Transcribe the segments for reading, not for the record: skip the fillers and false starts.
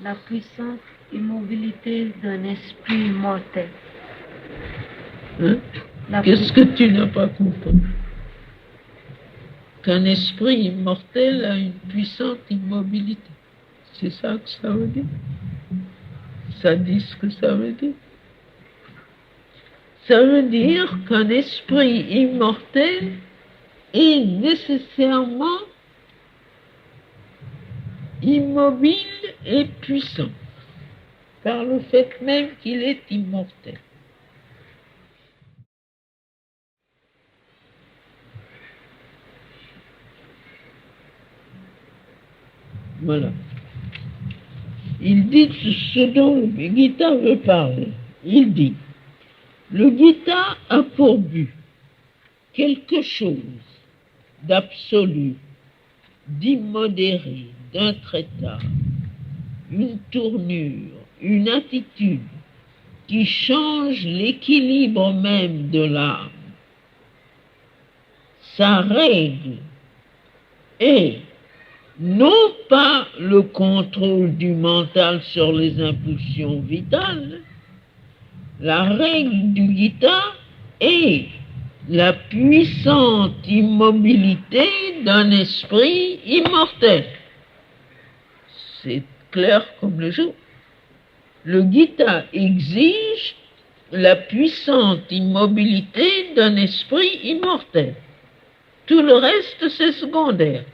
la puissante immobilité d'un esprit mortel. Hein? Qu'est-ce que tu n'as pas compris? Qu'un esprit immortel a une puissante immobilité. C'est ça que ça veut dire? Ça dit ce que ça veut dire? Ça veut dire qu'un esprit immortel est nécessairement immobile et puissant, par le fait même qu'il est immortel. Voilà. Il dit ce dont le Gita veut parler. Il dit, le Gita a pour but quelque chose d'absolu, d'immodéré, d'intraitable, une tournure, une attitude qui change l'équilibre même de l'âme. Sa règle est non pas le contrôle du mental sur les impulsions vitales, la règle du Gita est la puissante immobilité d'un esprit immortel. C'est clair comme le jour. Le Gita exige la puissante immobilité d'un esprit immortel. Tout le reste, c'est secondaire.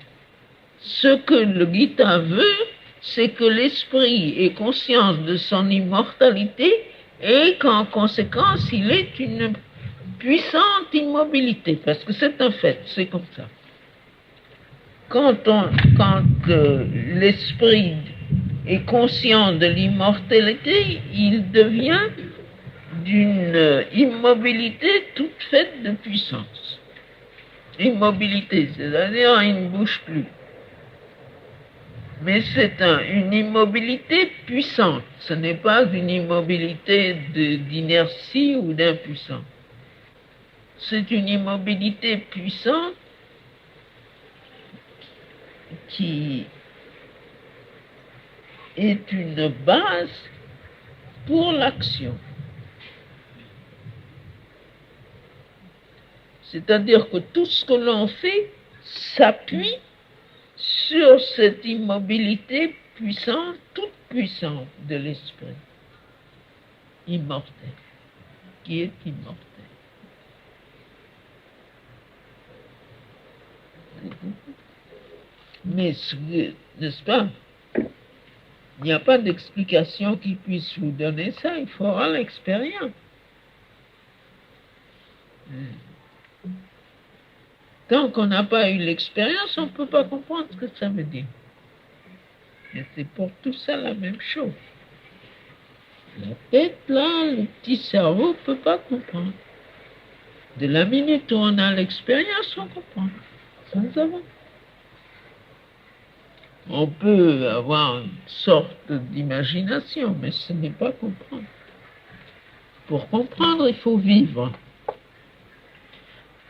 Ce que le Gita veut, c'est que l'esprit ait conscience de son immortalité et qu'en conséquence, il ait une puissante immobilité, parce que c'est un fait, c'est comme ça. Quand l'esprit est conscient de l'immortalité, il devient d'une immobilité toute faite de puissance. Immobilité, c'est-à-dire il ne bouge plus. Mais c'est une immobilité puissante, ce n'est pas une immobilité d'inertie ou d'impuissance. C'est une immobilité puissante qui est une base pour l'action. C'est-à-dire que tout ce que l'on fait s'appuie sur cette immobilité puissante, toute puissante de l'esprit immortel, qui est immortel. Mais, n'est-ce pas, il n'y a pas d'explication qui puisse vous donner ça, il faudra l'expérience. Tant qu'on n'a pas eu l'expérience, on ne peut pas comprendre ce que ça veut dire. Et c'est pour tout ça la même chose. La tête, là, le petit cerveau ne peut pas comprendre. De la minute où on a l'expérience, on comprend. Sans avant. On peut avoir une sorte d'imagination, mais ce n'est pas comprendre. Pour comprendre, il faut vivre.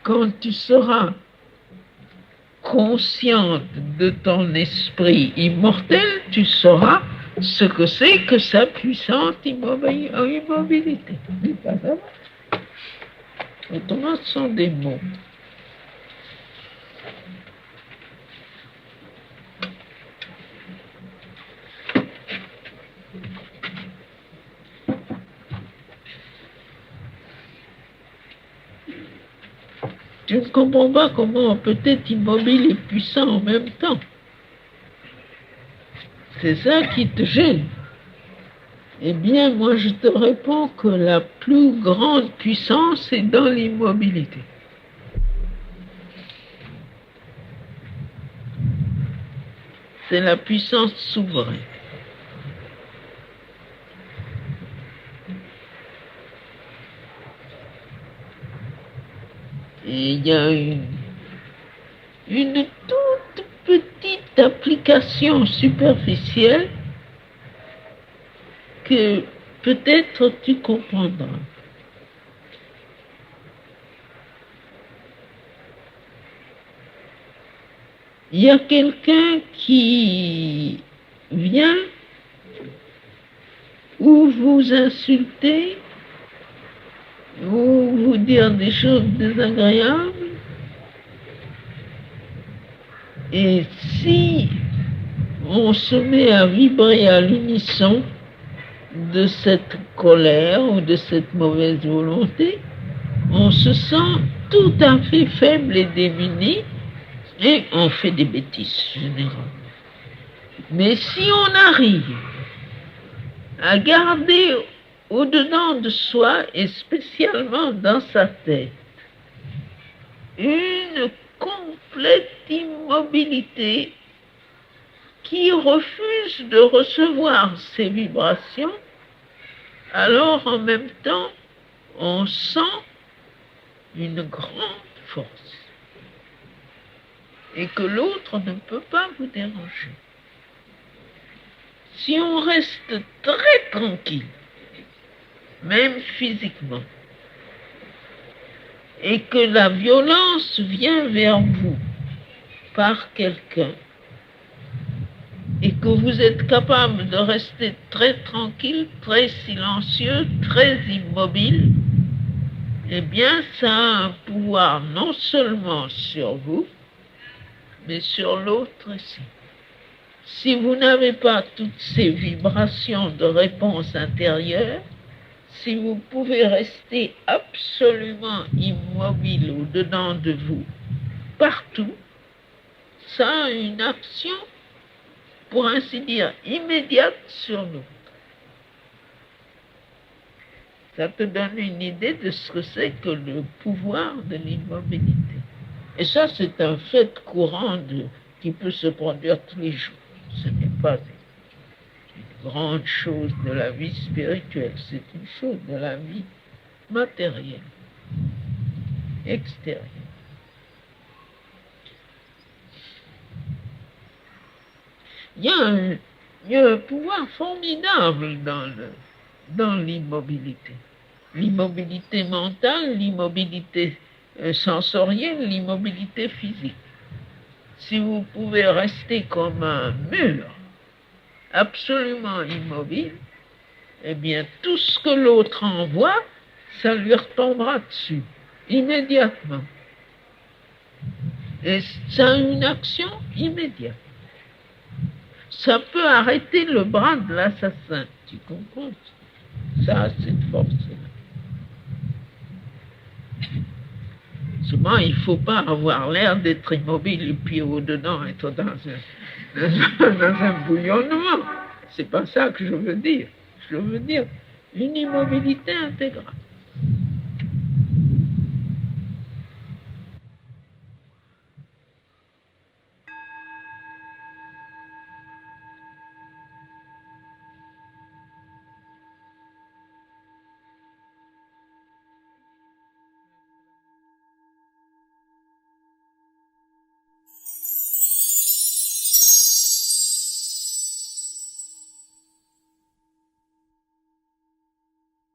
Quand tu seras consciente de ton esprit immortel, tu sauras ce que c'est que sa puissante immobilité. Mais pas avant. Autrement, ce sont des mots. Tu ne comprends pas comment on peut être immobile et puissant en même temps. C'est ça qui te gêne. Eh bien, moi, je te réponds que la plus grande puissance est dans l'immobilité. C'est la puissance souveraine. Et il y a une toute petite application superficielle que peut-être tu comprendras. Il y a quelqu'un qui vient ou vous insulter, ou vous dire des choses désagréables. Et si on se met à vibrer à l'unisson de cette colère ou de cette mauvaise volonté, on se sent tout à fait faible et démuni et on fait des bêtises généralement. Mais si on arrive à garder au-dedans de soi et spécialement dans sa tête une complète immobilité qui refuse de recevoir ces vibrations, alors en même temps on sent une grande force et que l'autre ne peut pas vous déranger. Si on reste très tranquille, même physiquement, et que la violence vient vers vous par quelqu'un, et que vous êtes capable de rester très tranquille, très silencieux, très immobile, eh bien, ça a un pouvoir non seulement sur vous, mais sur l'autre aussi. Si vous n'avez pas toutes ces vibrations de réponse intérieure, si vous pouvez rester absolument immobile au-dedans de vous, partout, ça a une action, pour ainsi dire, immédiate sur l'autre. Ça te donne une idée de ce que c'est que le pouvoir de l'immobilité. Et ça, c'est un fait courant qui peut se produire tous les jours. Ce n'est pas une grande chose de la vie spirituelle, c'est une chose de la vie matérielle, extérieure. Il y a un pouvoir formidable dans l'immobilité. L'immobilité mentale, l'immobilité sensorielle, l'immobilité physique. Si vous pouvez rester comme un mur, absolument immobile, eh bien tout ce que l'autre envoie, ça lui retombera dessus, immédiatement. Et ça a une action immédiate. Ça peut arrêter le bras de l'assassin, tu comprends? Ça a cette force-là. Seulement, il ne faut pas avoir l'air d'être immobile et puis au-dedans être dans un bouillonnement. C'est pas ça que je veux dire. Je veux dire une immobilité intégrale.